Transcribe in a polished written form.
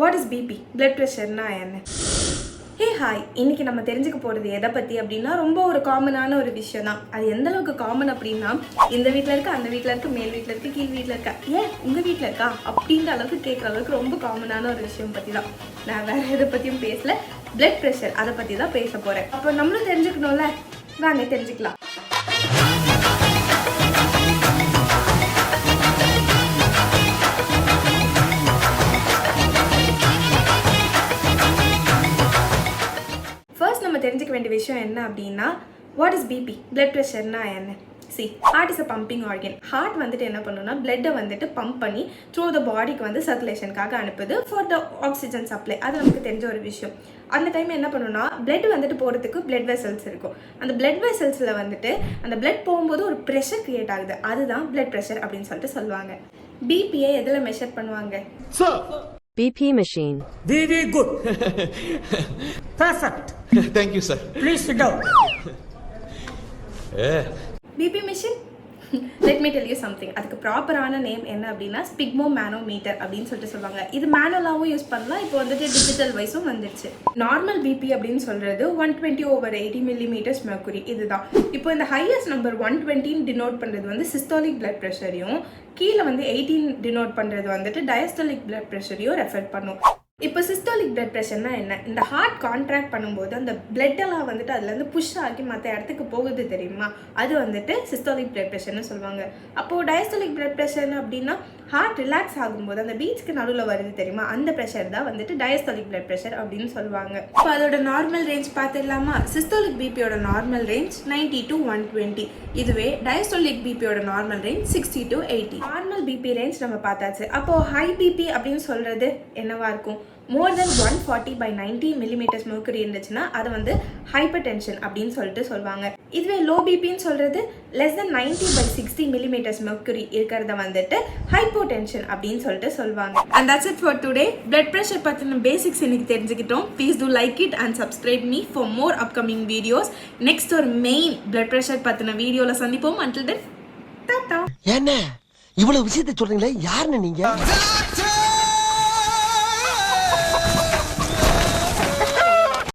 What is BP, blood ப்ரெஷர்னா என்ன? Hey hi, இன்னைக்கு நம்ம தெரிஞ்சுக்க போகிறது எதை பற்றி அப்படின்னா ரொம்ப ஒரு காமனான ஒரு விஷயம் தான். அது எந்த அளவுக்கு காமன் அப்படின்னா, இந்த வீட்டில் இருக்க, அந்த வீட்டில் இருக்க, மேல் வீட்டில் இருக்க, கீழ் வீட்டில் இருக்கா, ஏன் உங்கள் வீட்டில் இருக்கா அப்படின்ற அளவுக்கு கேட்குற அளவுக்கு ரொம்ப காமனான ஒரு விஷயம் பற்றி தான். நான் வேறு எதை பற்றியும் பேசல, பிளட் ப்ரெஷர் அதை பற்றி தான் பேச போகிறேன். அப்போ நம்மளும் தெரிஞ்சுக்கணும்ல, வாங்க தெரிஞ்சுக்கலாம். ஃபர்ஸ்ட் நம்ம தெரிஞ்சுக்க வேண்டிய விஷயம் என்ன அப்படின்னா, வாட் இஸ் பிபி, பிளட் ப்ரெஷர்னா என்ன? See, heart is a pumping organ. Heart வந்துட்டு என்ன பண்ணுன்னா, பிளட்டை வந்துட்டு பம்ப் பண்ணி த்ரூ த பாடிக்கு வந்து சர்க்குலேஷனுக்காக அனுப்புது ஃபார் த ஆக்சிஜன் சப்ளை. அது நமக்கு தெரிஞ்ச ஒரு விஷயம். அந்த டைம் என்ன பண்ணுன்னா, பிளட் வந்துட்டு போகிறதுக்கு பிளட் வெசல்ஸ் இருக்கும். அந்த பிளட் வெசல்ஸில் வந்துட்டு அந்த பிளட் போகும்போது ஒரு ப்ரெஷர் கிரியேட் ஆகுது. அதுதான் பிளட் ப்ரெஷர் அப்படின்னு சொல்லிட்டு சொல்லுவாங்க. பிபியை எதில் மெஷர் பண்ணுவாங்க? BP machine. Very good. Perfect. Thank you, sir. Please sit down. BP machine, let me tell you something. அதுக்கு ப்ராப்பரான நேம் என்ன அப்படின்னா ஸ்பிக்மோ மேனோமீட்டர் அப்படின்னு சொல்லிட்டு சொல்லுவாங்க. இது மேனுவலாகவும் யூஸ் பண்ணலாம், இப்போ வந்துட்டு டிஜிட்டல் வைஸும் வந்துடுச்சு. நார்மல் பிபி அப்படின்னு சொல்கிறது 120/80 மில்லிமீட்டர்ஸ் மெர்க்குரி இதுதான். இப்போ இந்த ஹையஸ்ட் நம்பர் 120 டினோட் பண்ணுறது வந்து சிஸ்டாலிக் பிளட் ப்ரெஷரையும், கீழே வந்து 18 டினோட் பண்ணுறது வந்துட்டு டயஸ்டாலிக் பிளட் ப்ரெஷரையும் ரெஃபர் பண்ணும். இப்போ சிஸ்டாலிக் பிளட் ப்ரெஷர்னா என்ன? இந்த ஹார்ட் கான்ட்ராக்ட் பண்ணும்போது அந்த பிளட்டெல்லாம் வந்துட்டு அதுலேருந்து புஷ் ஆகி மற்ற இடத்துக்கு போகுது தெரியுமா, அது வந்துட்டு சிஸ்டாலிக் பிளட் ப்ரெஷர்னு சொல்லுவாங்க. அப்போது டயஸ்டாலிக் பிளட் ப்ரெஷர்னு அப்படின்னா ஹார்ட் ரிலாக்ஸ் ஆகும்போது அந்த பீட்ஸ்க்கு நடுவில் வருது தெரியுமா, அந்த ப்ரெஷர் தான் வந்துட்டு டயஸ்டாலிக் பிளட் ப்ரெஷர் அப்படின்னு சொல்லுவாங்க. இப்போ அதோட நார்மல் ரேஞ்ச் பார்த்துடலாமா? சிஸ்டாலிக் பிபியோட நார்மல் ரேஞ்ச் 90 to 120. இதுவே டயஸ்டாலிக் பிபியோட normal range 60 to 80. Normal BP range நம்ம பார்த்தாச்சு. அப்போது ஹை பிபி அப்படின்னு சொல்கிறது என்னவா இருக்கும்? மோர் தென் 140/90 மில்லிமீட்டர்ஸ் மெர்க்குரி இருந்துச்சுன்னா அதை வந்து ஹைப்பர் டென்ஷன் அப்படின்னு சொல்லிட்டு சொல்லுவாங்க. இதுவே லோ பிபின்னு சொல்கிறது லெஸ் தென் 90/60 மில்லிமீட்டர்ஸ் மெர்க்குரி இருக்கிறத வந்துட்டு ஹைப்போடென்ஷன் அப்படின்னு சொல்லிட்டு சொல்லுவாங்க. And that's it for today. Blood pressure பற்றின பேசிக்ஸ் இன்னைக்கு தெரிஞ்சுக்கிட்டோம். Please do like it and subscribe me for more upcoming videos. Next ஒரு மெயின் பிளட் ப்ரெஷர் பற்றின வீடியோவில் சந்திப்போம். Until then Tata. என்ன இவ்வளவு விஷயத்தை சொல்றீங்களே, யாருன்னு நீங்க?